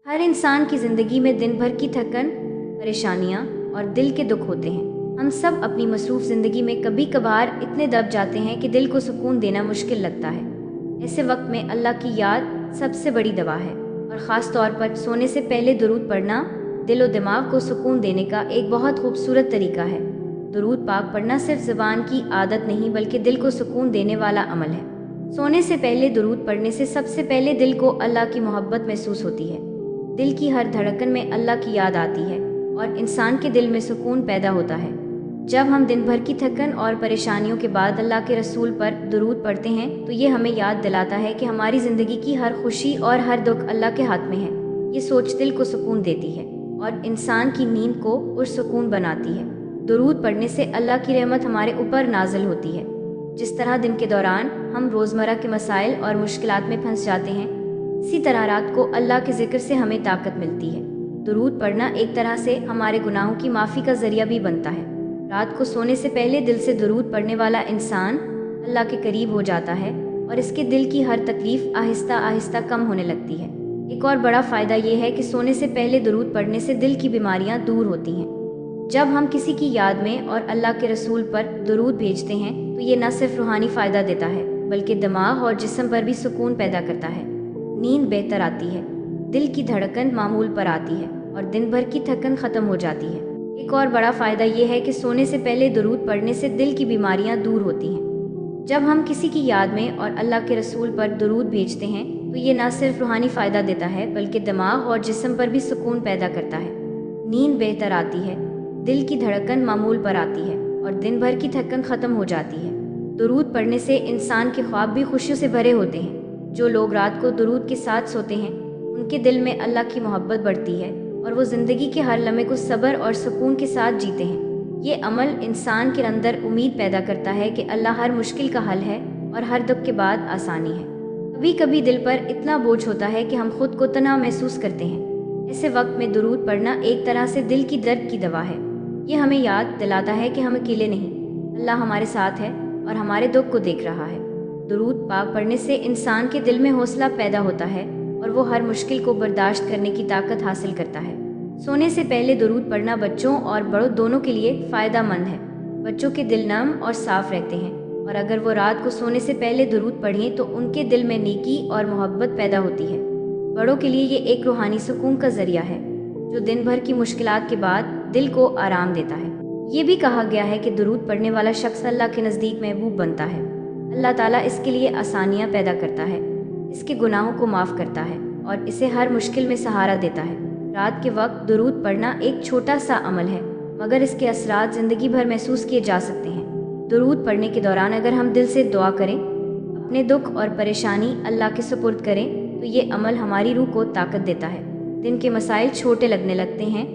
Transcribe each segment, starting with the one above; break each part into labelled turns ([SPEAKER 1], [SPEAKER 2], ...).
[SPEAKER 1] हर इंसान की ज़िंदगी में दिन भर की थकन, परेशानियाँ और दिल के दुख होते हैं। हम सब अपनी मसरूफ़ ज़िंदगी में कभी कभार इतने दब जाते हैं कि दिल को सुकून देना मुश्किल लगता है। ऐसे वक्त में अल्लाह की याद सबसे बड़ी दवा है और ख़ास तौर पर सोने से पहले दुरूद पढ़ना दिल और दिमाग को सुकून देने का एक बहुत खूबसूरत तरीका है। दुरूद पाक पढ़ना सिर्फ ज़बान की आदत नहीं बल्कि दिल को सुकून देने वाला अमल है। सोने से पहले दुरूद पढ़ने से सबसे पहले दिल को अल्लाह की मोहब्बत महसूस होती है। दिल की हर धड़कन में अल्लाह की याद आती है और इंसान के दिल में सुकून पैदा होता है। जब हम दिन भर की थकन और परेशानियों के बाद अल्लाह के रसूल पर दुरूद पढ़ते हैं तो ये हमें याद दिलाता है कि हमारी ज़िंदगी की हर खुशी और हर दुख अल्लाह के हाथ में है। ये सोच दिल को सुकून देती है और इंसान की नींद को पुरसुकून बनाती है। दुरूद पढ़ने से अल्लाह की रहमत हमारे ऊपर नाजिल होती है। जिस तरह दिन के दौरान हम रोज़मर्रा के मसाइल और मुश्किलात में फंस जाते हैं, इसी तरह रात को अल्लाह के ज़िक्र से हमें ताकत मिलती है। दुरूद पढ़ना एक तरह से हमारे गुनाहों की माफ़ी का ज़रिया भी बनता है। रात को सोने से पहले दिल से दुरूद पढ़ने वाला इंसान अल्लाह के करीब हो जाता है और इसके दिल की हर तकलीफ़ आहिस्ता आहिस्ता कम होने लगती है। एक और बड़ा फ़ायदा ये है कि सोने से पहले दुरूद पढ़ने से दिल की बीमारियाँ दूर होती हैं। जब हम किसी की याद में और अल्लाह के रसूल पर दुरूद भेजते हैं तो ये न सिर्फ रूहानी फ़ायदा देता है बल्कि दिमाग और जिस्म पर भी सुकून पैदा करता है। नींद बेहतर आती है, दिल की धड़कन मामूल पर आती है और दिन भर की थकन ख़त्म हो जाती है। एक और बड़ा फ़ायदा ये है कि सोने से पहले दुरूद पढ़ने से दिल की बीमारियां दूर होती हैं। जब हम किसी की याद में और अल्लाह के रसूल पर दुरूद भेजते हैं तो ये न सिर्फ रूहानी फ़ायदा देता है बल्कि दिमाग और जिस्म पर भी सुकून पैदा करता है। नींद बेहतर आती है, दिल की धड़कन मामूल पर आती है और दिन भर की थकन ख़त्म हो जाती है। दुरूद पढ़ने से इंसान के ख्वाब भी खुशियों से भरे होते हैं। जो लोग रात को दुरूद के साथ सोते हैं उनके दिल में अल्लाह की मोहब्बत बढ़ती है और वो ज़िंदगी के हर लम्हे को सब्र और सुकून के साथ जीते हैं। ये अमल इंसान के अंदर उम्मीद पैदा करता है कि अल्लाह हर मुश्किल का हल है और हर दुख के बाद आसानी है। कभी कभी दिल पर इतना बोझ होता है कि हम खुद को तनाव महसूस करते हैं। ऐसे वक्त में दुरूद पढ़ना एक तरह से दिल की दर्द की दवा है। ये हमें याद दिलाता है कि हम अकेले नहीं, अल्लाह हमारे साथ है और हमारे दुख को देख रहा है। दुरूद पाक पढ़ने से इंसान के दिल में हौसला पैदा होता है और वो हर मुश्किल को बर्दाश्त करने की ताकत हासिल करता है। सोने से पहले दुरूद पढ़ना बच्चों और बड़ों दोनों के लिए फ़ायदेमंद है। बच्चों के दिल नम और साफ रहते हैं और अगर वो रात को सोने से पहले दुरूद पढ़ें तो उनके दिल में नेकी और मोहब्बत पैदा होती है। बड़ों के लिए ये एक रूहानी सुकून का ज़रिया है जो दिन भर की मुश्किलात के बाद दिल को आराम देता है। ये भी कहा गया है कि दुरूद पढ़ने वाला शख्स अल्लाह के नज़दीक महबूब बनता है। अल्लाह ताला इसके लिए आसानियाँ पैदा करता है, इसके गुनाहों को माफ़ करता है और इसे हर मुश्किल में सहारा देता है। रात के वक्त दुरूद पढ़ना एक छोटा सा अमल है मगर इसके असरात ज़िंदगी भर महसूस किए जा सकते हैं। दुरूद पढ़ने के दौरान अगर हम दिल से दुआ करें, अपने दुख और परेशानी अल्लाह के सुपुर्द करें तो ये अमल हमारी रूह को ताकत देता है। दिन के मसाइल छोटे लगने लगते हैं,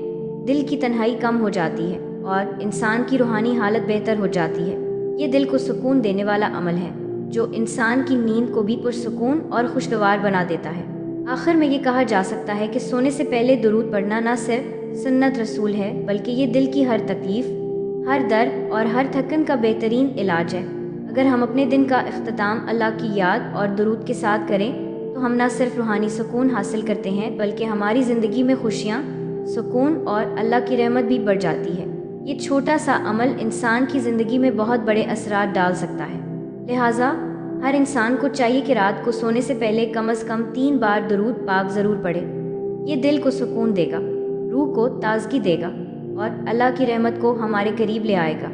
[SPEAKER 1] दिल की तन्हाई कम हो जाती है और इंसान की रूहानी हालत बेहतर हो जाती है। ये दिल को सुकून देने वाला अमल है जो इंसान की नींद को भी पुरसुकून और खुशगवार बना देता है। आखिर में ये कहा जा सकता है कि सोने से पहले दुरूद पढ़ना न सिर्फ सुन्नत रसूल है बल्कि ये दिल की हर तकलीफ़, हर दर्द और हर थकन का बेहतरीन इलाज है। अगर हम अपने दिन का इख्तिताम अल्लाह की याद और दुरूद के साथ करें तो हम न सिर्फ रूहानी सुकून हासिल करते हैं बल्कि हमारी ज़िंदगी में खुशियाँ, सुकून और अल्लाह की रहमत भी बढ़ जाती है। ये छोटा सा अमल इंसान की ज़िंदगी में बहुत बड़े असरात डाल सकता है। लिहाजा हर इंसान को चाहिए कि रात को सोने से पहले कम से कम 3 बार दुरूद पाक ज़रूर पढ़े। ये दिल को सुकून देगा, रूह को ताजगी देगा और अल्लाह की रहमत को हमारे करीब ले आएगा।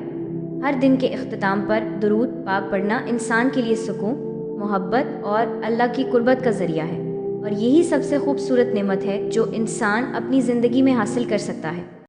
[SPEAKER 1] हर दिन के इख्तिताम पर दुरूद पाक पढ़ना इंसान के लिए सुकून, मोहब्बत और अल्लाह की कुर्बत का ज़रिया है और यही सबसे खूबसूरत नेमत है जो इंसान अपनी ज़िंदगी में हासिल कर सकता है।